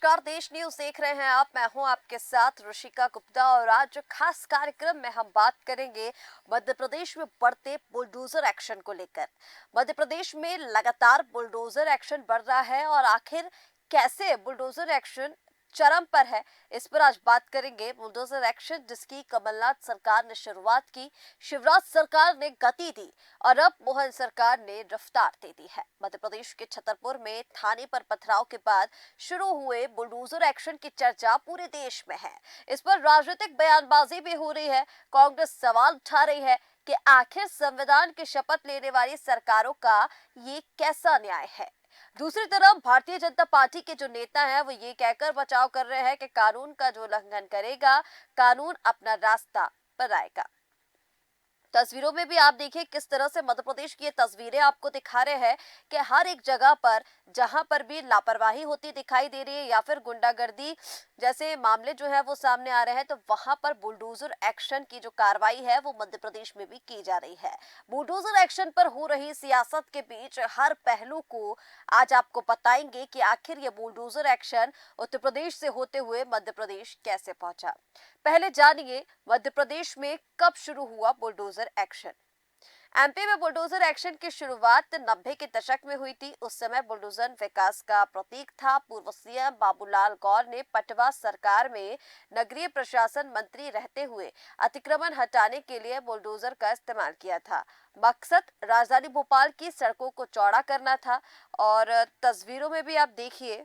नमस्कार, देश न्यूज देख रहे हैं आप। मैं हूं आपके साथ ऋषिका गुप्ता और आज खास कार्यक्रम में हम बात करेंगे मध्य प्रदेश में बढ़ते बुलडोजर एक्शन को लेकर। मध्य प्रदेश में लगातार बुलडोजर एक्शन बढ़ रहा है और आखिर कैसे बुलडोजर एक्शन चरम पर है, इस पर आज बात करेंगे। बुलडोजर एक्शन जिसकी कमलनाथ सरकार ने शुरुआत की, शिवराज सरकार ने गति दी और अब मोहन सरकार ने रफ्तार दे दी है। मध्य प्रदेश के छतरपुर में थाने पर पथराव के बाद शुरू हुए बुलडोजर एक्शन की चर्चा पूरे देश में है। इस पर राजनीतिक बयानबाजी भी हो रही है। कांग्रेस सवाल उठा रही है कि आखिर संविधान की शपथ लेने वाली सरकारों का ये कैसा न्याय है। दूसरी तरफ भारतीय जनता पार्टी के जो नेता हैं वो ये कहकर बचाव कर रहे हैं कि कानून का जो उल्लंघन करेगा, कानून अपना रास्ता बनाएगा। तस्वीरों में भी आप देखिए किस तरह से मध्य प्रदेश की ये तस्वीरें आपको दिखा रहे हैं कि हर एक जगह पर जहां पर भी लापरवाही होती दिखाई दे रही है या फिर गुंडागर्दी जैसे मामले जो है वो सामने आ रहे हैं, तो वहां पर बुलडोजर एक्शन की जो कार्रवाई है वो मध्य प्रदेश में भी की जा रही है। बुलडोजर एक्शन पर हो रही सियासत के बीच हर पहलू को आज आपको बताएंगे कि आखिर ये बुलडोजर एक्शन उत्तर प्रदेश से होते हुए मध्य प्रदेश कैसे पहुंचा। पहले जानिए मध्य प्रदेश में कब शुरू हुआ बुलडोजर एक्शन। एमपी में बुलडोजर एक्शन की शुरुआत 90 के दशक में हुई थी। उस समय बुलडोजर विकास का प्रतीक था। पूर्व सीएम बाबूलाल गौर ने पटवा सरकार में नगरीय प्रशासन मंत्री रहते हुए अतिक्रमण हटाने के लिए बुलडोजर का इस्तेमाल किया था। मकसद राजधानी भोपाल की सड़कों को चौड़ा करना था और तस्वीरों में भी आप देखिए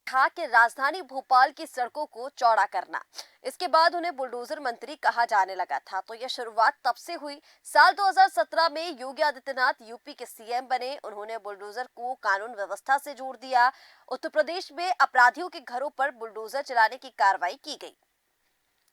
था कि राजधानी भोपाल की सड़कों को चौड़ा करना। इसके बाद उन्हें बुलडोजर मंत्री कहा जाने लगा था। तो यह शुरुआत तब से हुई। साल 2017 में योगी आदित्यनाथ यूपी के सीएम बने। उन्होंने बुलडोजर को कानून व्यवस्था से जोड़ दिया। उत्तर प्रदेश में अपराधियों के घरों पर बुलडोजर चलाने की कार्रवाई की गई।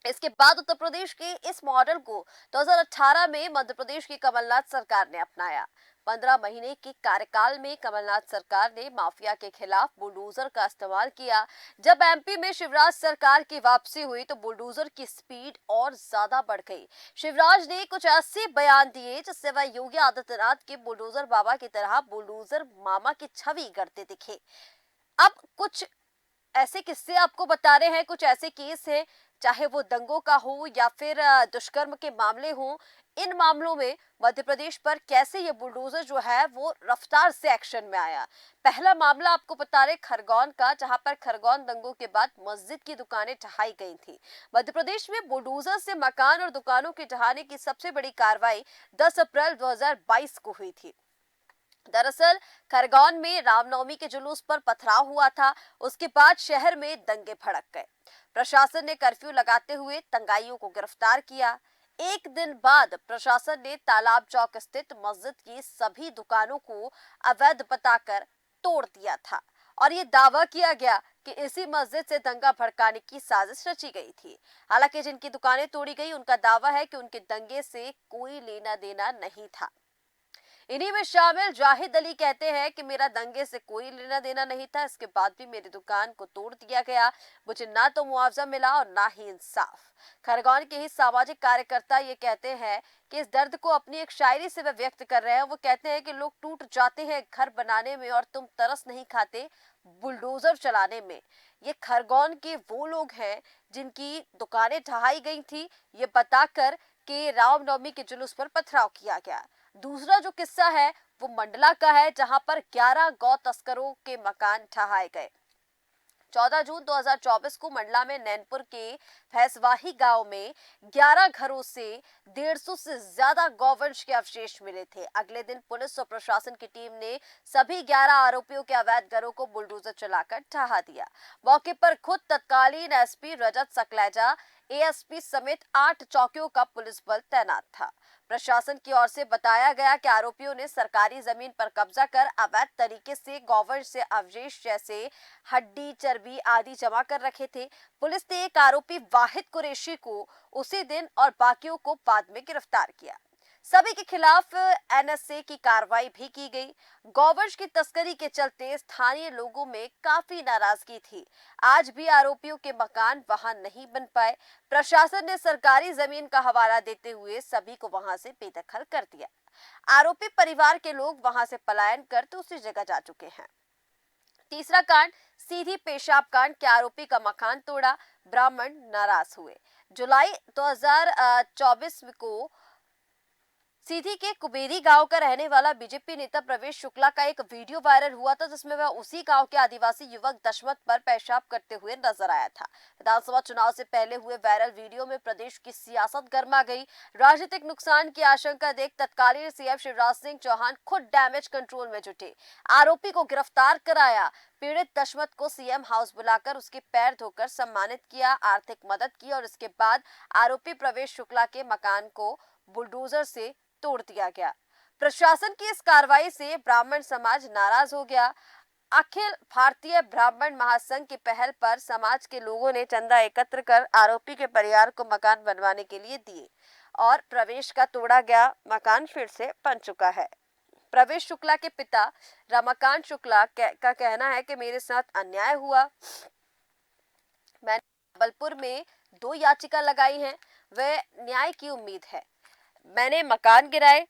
इसके बाद उत्तर प्रदेश के इस मॉडल को 2018 में मध्य प्रदेश की कमलनाथ सरकार ने अपनाया। 15 महीने के कार्यकाल में कमलनाथ सरकार ने माफिया के खिलाफ बुलडोजर का इस्तेमाल किया। जब एमपी में शिवराज सरकार की वापसी हुई तो बुलडोजर की स्पीड और ज्यादा बढ़ गई। शिवराज ने कुछ ऐसे बयान दिए जिससे वह योगी आदित्यनाथ के बुलडोजर बाबा की तरह बुलडोजर मामा की छवि करते दिखे। अब कुछ ऐसे किस्से आपको बता रहे हैं, कुछ ऐसे केस हैं, चाहे वो दंगों का हो या फिर दुष्कर्म के मामले हों। इन मामलों में मध्य प्रदेश पर कैसे ये बुलडोजर जो है वो रफ्तार से एक्शन में आया। पहला मामला आपको बता रहे खरगोन का, जहां पर खरगोन दंगों के बाद मस्जिद की दुकानें ढहाई गई थी। मध्य प्रदेश में बुलडोजर से मकान और दुकानों के ढहाने की सबसे बड़ी कार्रवाई 10 अप्रैल 2022 को हुई थी। दरअसल खरगोन में रामनवमी के जुलूस पर पथराव हुआ था। उसके बाद शहर में दंगे भड़क गए। प्रशासन ने कर्फ्यू लगाते हुए दंगाइयों को गिरफ्तार किया। एक दिन बाद प्रशासन ने तालाब चौक स्थित मस्जिद की सभी दुकानों को अवैध बताकर तोड़ दिया था और ये दावा किया गया कि इसी मस्जिद से दंगा भड़काने की साजिश रची गई थी। हालांकि जिनकी दुकानें तोड़ी गई उनका दावा है कि उनके दंगे से कोई लेना देना नहीं था। इन्हीं में शामिल जाहिद अली कहते हैं कि मेरा दंगे से कोई लेना देना नहीं था, इसके बाद भी मेरी दुकान को तोड़ दिया गया, मुझे ना तो मुआवजा मिला और ना ही इंसाफ। खरगोन के ही सामाजिक कार्यकर्ता ये कहते हैं कि इस दर्द को अपनी एक शायरी से वे व्यक्त कर रहे हैं। वो कहते हैं कि लोग टूट जाते हैं घर बनाने में और तुम तरस नहीं खाते बुलडोजर चलाने में। ये खरगोन के वो लोग हैं जिनकी दुकानें ढहाई गई थी, ये बताकर कि रामनवमी के जुलूस पर पथराव किया गया। दूसरा जो किस्सा है वो मंडला का है, जहां पर 11 गौ तस्करों के मकान ढहाए गए। 14 जून 2024 को मंडला में नैनपुर के फैसवाही गांव में 11 घरों से 150 से ज्यादा गौवंश के अवशेष मिले थे। अगले दिन पुलिस और प्रशासन की टीम ने सभी 11 आरोपियों के अवैध घरों को बुलडोजर चलाकर ढहा दिया। मौके पर खुद तत्कालीन एसपी रजत सकलेजा, एएसपी समेत 8 चौकियों का पुलिस बल तैनात था। प्रशासन की ओर से बताया गया कि आरोपियों ने सरकारी जमीन पर कब्जा कर अवैध तरीके से गौवंश से अवशेष जैसे हड्डी, चर्बी आदि जमा कर रखे थे। पुलिस ने एक आरोपी वाहिद कुरैशी को उसी दिन और बाकियों को बाद में गिरफ्तार किया। सभी के खिलाफ एनएसए की कार्रवाई भी की गई। गौवंश की तस्करी के चलते स्थानीय लोगों में काफी नाराजगी थी। आज भी आरोपियों के मकान वहां नहीं बन पाए। प्रशासन ने सरकारी जमीन का हवाला देते हुए सभी को वहां से बेदखल कर दिया। आरोपी परिवार के लोग वहां से पलायन कर दूसरी जगह जा चुके हैं। तीसरा कांड सीधी पेशाब कांड के आरोपी का मकान तोड़ा, ब्राह्मण नाराज हुए। जुलाई 2024 को सीधी के कुबेरी गांव का रहने वाला बीजेपी नेता प्रवेश शुक्ला का एक वीडियो वायरल हुआ था, जिसमें वह उसी गांव के आदिवासी युवक दशमत पर पेशाब करते हुए नजर आया था। विधानसभा चुनाव से पहले हुए वायरल वीडियो में प्रदेश की सियासत गर्मा गई। राजनीतिक नुकसान की आशंका देख तत्कालीन सीएम शिवराज सिंह चौहान खुद डैमेज कंट्रोल में जुटे, आरोपी को गिरफ्तार कराया। पीड़ित दशमत को सीएम हाउस बुलाकर उसके पैर धोकर सम्मानित किया, आर्थिक मदद की और इसके बाद आरोपी प्रवेश शुक्ला के मकान को बुलडोजर से तोड़ दिया गया। प्रशासन की इस कार्रवाई से ब्राह्मण समाज नाराज हो गया। अखिल भारतीय ब्राह्मण महासंघ की पहल पर समाज के लोगों ने चंदा एकत्र कर आरोपी के परिवार को मकान बनवाने के लिए दिए और प्रवेश का तोड़ा गया मकान फिर से बन चुका है। प्रवेश शुक्ला के पिता रमाकांत शुक्ला का कहना है कि मेरे साथ अन्याय हुआ। मैंने जबलपुर में 2 याचिका लगाई हैं, वह न्याय की उम्मीद है। मैंने मकान गिराए,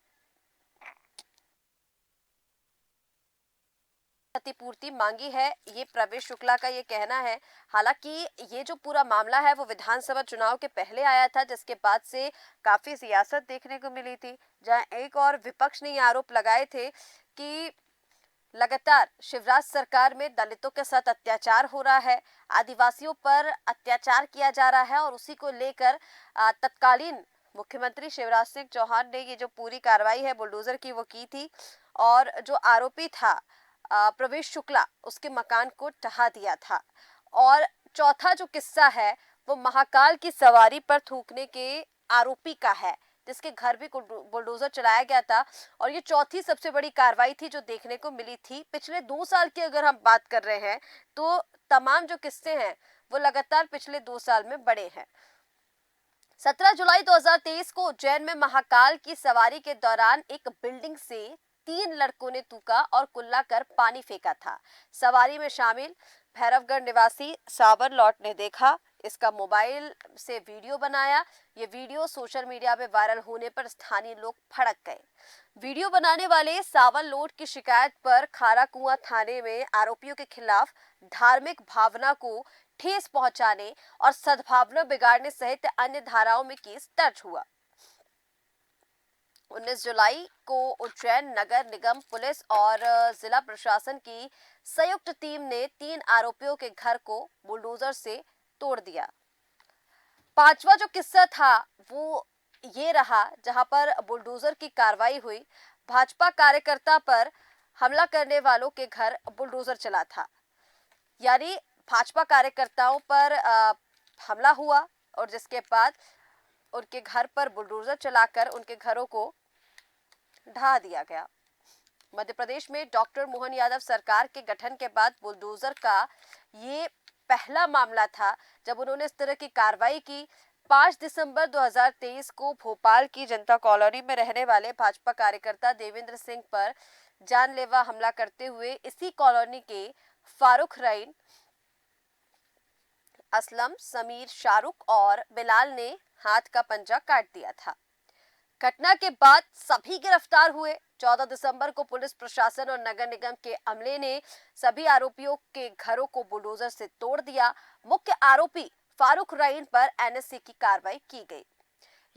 क्षतिपूर्ति मांगी है, ये प्रवेश शुक्ला का ये कहना है। हालांकि ये जो पूरा मामला है वो विधानसभा चुनाव के पहले आया था, जिसके बाद से काफी सियासत देखने को मिली थी, जहां एक और विपक्ष ने ये आरोप लगाए थे कि लगातार शिवराज सरकार में दलितों के साथ अत्याचार हो रहा है, आदिवासियों पर अत्याचार किया जा रहा है और उसी को लेकर तत्कालीन मुख्यमंत्री शिवराज सिंह चौहान ने ये जो पूरी कार्रवाई है बुलडोजर की वो की थी और जो आरोपी था प्रवेश शुक्ला, उसके मकान को ढहा दिया था। और चौथा जो किस्सा है वो महाकाल की सवारी पर थूकने के आरोपी का है, जिसके घर भी बुलडोजर चलाया गया था। और ये चौथी सबसे बड़ी कार्रवाई थी जो देखने को मिली थी। पिछले 2 साल की अगर हम बात कर रहे हैं तो तमाम जो किस्से हैं वो लगातार पिछले 2 साल में बढ़े हैं। 17 जुलाई 2023 को उज्जैन में महाकाल की सवारी के दौरान एक बिल्डिंग से 3 लड़कों ने थूका और कुल्ला कर पानी फेंका था। सवारी में शामिल भैरवगढ़ निवासी साबर लॉट ने देखा, इसका मोबाइल से वीडियो बनाया। ये वीडियो सोशल मीडिया में वायरल होने पर स्थानीय लोग भड़क गए। वीडियो बनाने वाले सावन लोट की शिकायत पर खारा कुआं थाने में आरोपियों के खिलाफ धार्मिक भावना को ठेस पहुंचाने और सद्भावना बिगाड़ने सहित अन्य धाराओं में केस दर्ज हुआ। 19 जुलाई को उज्जैन नगर निगम पुलिस और जिला प्रशासन की संयुक्त टीम ने 3 आरोपियों के घर को बुलडोजर से तोड़ दिया। 5वां जो किस्सा था वो ये रहा, जहां पर बुलडोजर की कार्रवाई हुई। भाजपा कार्यकर्ता पर हमला करने वालों के घर बुलडोजर चला था, यानी भाजपा कार्यकर्ताओं पर हमला हुआ और जिसके बाद उनके घर पर बुलडोजर चलाकर उनके घरों को ढहा दिया गया। मध्य प्रदेश में डॉक्टर मोहन यादव सरकार के गठन के बाद बुलडोजर का ये पहला मामला था जब उन्होंने इस तरह की कार्रवाई की। 5 दिसंबर 2023 को भोपाल की जनता कॉलोनी में रहने वाले भाजपा कार्यकर्ता देवेंद्र सिंह पर जानलेवा हमला करते हुए इसी कॉलोनी के फारूक रईन, असलम, समीर, शाहरुख और बिलाल ने हाथ का पंजा काट दिया था। घटना के बाद सभी गिरफ्तार हुए। 14 दिसंबर को पुलिस प्रशासन और नगर निगम के अमले ने सभी आरोपियों के घरों को बुलडोजर से तोड़ दिया। मुख्य आरोपी फारूक रईन पर एनएसए की कार्रवाई की गई।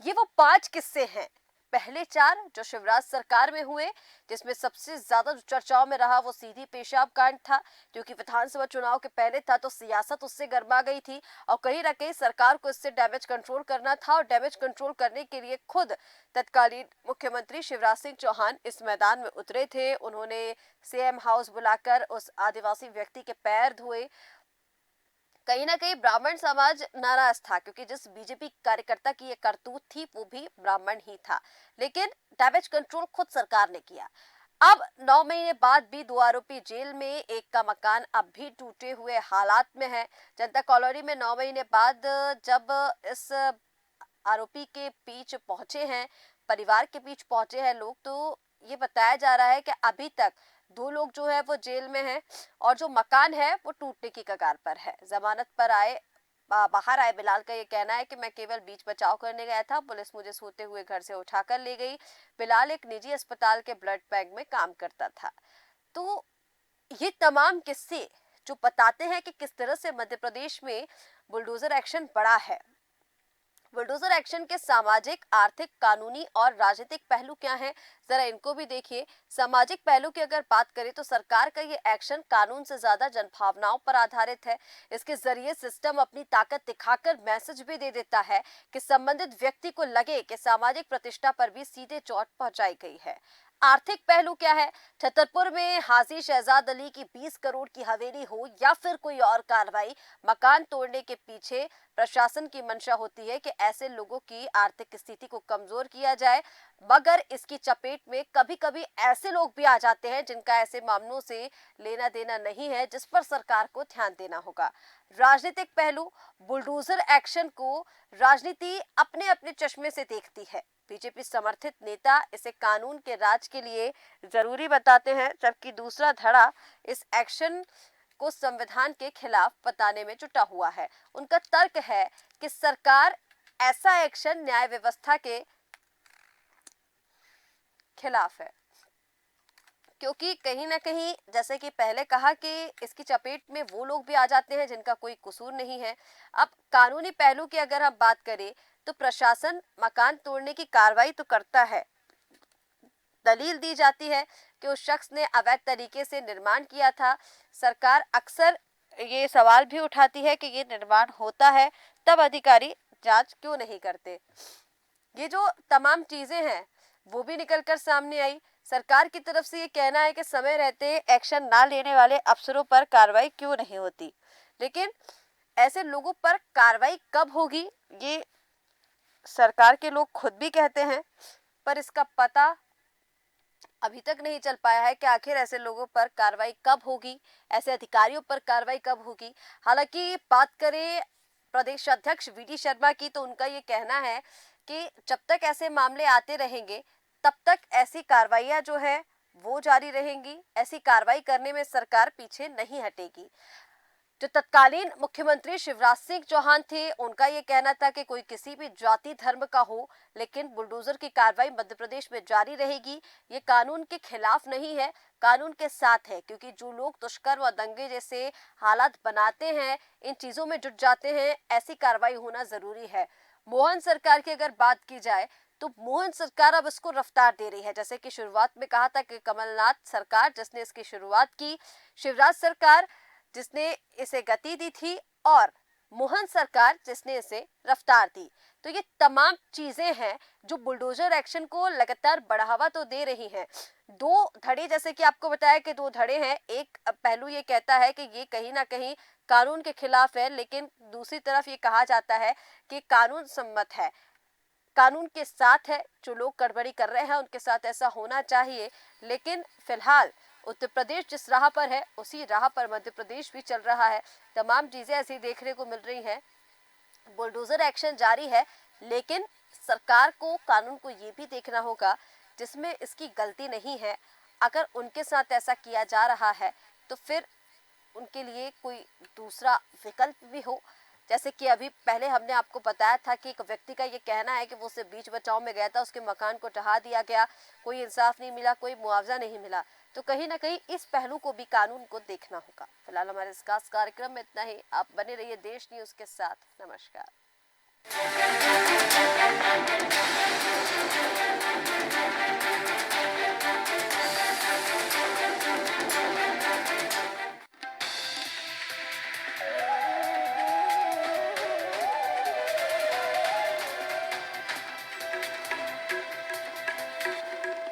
ये वो 5 किस्से हैं। पहले 4 जो शिवराज सरकार में हुए, जिसमें सबसे ज्यादा जो चर्चाओं में रहा वो सीधी पेशाब कांड था, क्योंकि विधानसभा चुनाव के पहले था तो सियासत उससे गर्मा गई थी और कहीं ना कहीं सरकार को इससे डैमेज कंट्रोल करना था और डैमेज कंट्रोल करने के लिए खुद तत्कालीन मुख्यमंत्री शिवराज सिंह चौहान इस मैदान में उतरे थे। उन्होंने सीएम हाउस बुलाकर उस आदिवासी व्यक्ति के पैर धोए। कहीं ना कहीं ब्राह्मण समाज नाराज था, क्योंकि जिस बीजेपी कार्यकर्ता की ये करतूत थी वो भी ब्राह्मण ही था, लेकिन डैमेज कंट्रोल खुद सरकार ने किया। अब 9 महीने बाद भी 2 आरोपी जेल में, एक का मकान अब भी टूटे हुए हालात में है। जनता कॉलोनी में 9 महीने बाद जब इस आरोपी के बीच पहुंचे हैं, परिवार के बीच पहुंचे हैं लोग, तो ये बताया जा रहा है कि अभी तक 2 लोग जो है वो जेल में हैं और जो मकान है वो टूटने की कगार पर है। जमानत पर बाहर आए बिलाल का ये कहना है कि मैं केवल बीच बचाव करने गया था, पुलिस मुझे सोते हुए घर से उठाकर ले गई। बिलाल एक निजी अस्पताल के ब्लड बैंक में काम करता था। तो ये तमाम किस्से जो बताते हैं कि किस तरह से मध्य प्रदेश में बुलडोजर एक्शन बढ़ा है। बुलडोजर एक्शन के सामाजिक, आर्थिक, कानूनी और राजनीतिक पहलू क्या हैं, जरा इनको भी देखिए। सामाजिक पहलू की अगर बात करें तो सरकार का ये एक्शन कानून से ज्यादा जनभावनाओं पर आधारित है। इसके जरिए सिस्टम अपनी ताकत दिखाकर मैसेज भी दे देता है कि संबंधित व्यक्ति को लगे कि सामाजिक प्रतिष्ठा पर भी सीधे चोट पहुंचाई गई है। आर्थिक पहलू क्या है? छतरपुर में हाजी शहजाद अली की 20 करोड़ की हवेली हो या फिर कोई और कार्रवाई, मकान तोड़ने के पीछे प्रशासन की मंशा होती है कि ऐसे लोगों की आर्थिक स्थिति को कमजोर किया जाए। मगर इसकी चपेट में कभी कभी ऐसे लोग भी आ जाते हैं जिनका ऐसे मामलों से लेना देना नहीं है, जिस पर सरकार को ध्यान देना होगा। राजनीतिक पहलू, बुलडोजर एक्शन को राजनीति अपने अपने चश्मे से देखती है। बीजेपी समर्थित नेता इसे कानून के राज के लिए जरूरी बताते हैं, जबकि दूसरा धड़ा इस एक्शन को संविधान के खिलाफ बताने में जुटा हुआ है। उनका तर्क है कि सरकार ऐसा एक्शन न्याय व्यवस्था के खिलाफ है, क्योंकि कहीं ना कहीं जैसे कि पहले कहा कि इसकी चपेट में वो लोग भी आ जाते हैं जिनका कोई कसूर नहीं है। अब कानूनी पहलू की अगर हम बात करें तो प्रशासन मकान तोड़ने की कार्रवाई तो करता है, दलील दी जाती है कि उस शख्स ने अवैध तरीके से निर्माण किया था। सरकार अक्सर ये सवाल भी उठाती है कि ये निर्माण होता है तब अधिकारी जांच क्यों नहीं करते। ये जो तमाम चीजें हैं वो भी निकलकर सामने आई। सरकार की तरफ से ये कहना है कि समय रहते एक्शन ना लेने वाले अफसरों पर कार्रवाई क्यों नहीं होती, लेकिन ऐसे लोगों पर कार्रवाई कब होगी ये सरकार के लोग खुद भी कहते हैं, पर इसका पता अभी तक नहीं चल पाया है कि आखिर ऐसे लोगों पर कार्रवाई कब होगी, ऐसे अधिकारियों पर कार्रवाई कब होगी। हालांकि बात करें प्रदेश अध्यक्ष वीडी शर्मा की तो उनका ये कहना है कि जब तक ऐसे मामले आते रहेंगे तब तक ऐसी कार्रवाइयां जो है वो जारी रहेंगी। ऐसी कार्रवाई करने में सरकार पीछे नहीं हटेगी। जो तत्कालीन मुख्यमंत्री शिवराज सिंह चौहान थे उनका ये कहना था कि कोई किसी भी जाति धर्म का हो, लेकिन बुलडोजर की कार्रवाई मध्य प्रदेश में जारी रहेगी। ये कानून के खिलाफ नहीं है, कानून के साथ है, क्योंकि जो लोग दुष्कर्म और दंगे जैसे हालात बनाते हैं, इन चीजों में जुट जाते हैं, ऐसी कार्रवाई होना जरूरी है। मोहन सरकार की अगर बात की जाए तो मोहन सरकार अब इसको रफ्तार दे रही है। जैसे कि शुरुआत में कहा था कि कमलनाथ सरकार जिसने इसकी शुरुआत की, शिवराज सरकार जिसने इसे गति दी थी और मोहन सरकार जिसने इसे रफ्तार दी। तो ये तमाम चीजें हैं जो बुलडोजर एक्शन को लगातार बढ़ावा तो दे रही हैं। 2 धड़े, जैसे कि आपको बताया कि 2 धड़े हैं। एक पहलू ये कहता है कि ये कहीं ना कहीं कानून के खिलाफ है, लेकिन दूसरी तरफ ये कहा जाता है कि कानून सम्मत है, कानून के साथ है। जो लोग गड़बड़ी कर रहे हैं उनके साथ ऐसा होना चाहिए, लेकिन फिलहाल उत्तर प्रदेश जिस राह पर है उसी राह पर मध्य प्रदेश भी चल रहा है। तमाम चीजें ऐसी देखने को मिल रही हैं बुलडोजर एक्शन जारी है, लेकिन सरकार को कानून को ये भी देखना होगा जिसमें इसकी गलती नहीं है। अगर उनके साथ ऐसा किया जा रहा है तो फिर उनके लिए कोई दूसरा विकल्प भी हो। जैसे कि अभी पहले हमने आपको बताया था कि एक व्यक्ति का ये कहना है कि वो सिर्फ बीच बचाव में गया था, उसके मकान को ढहा दिया गया, कोई इंसाफ नहीं मिला, कोई मुआवजा नहीं मिला। तो कहीं ना कहीं इस पहलू को भी कानून को देखना होगा। फिलहाल हमारे इस खास कार्यक्रम में इतना ही। आप बने रहिए देश न्यूज के साथ। नमस्कार।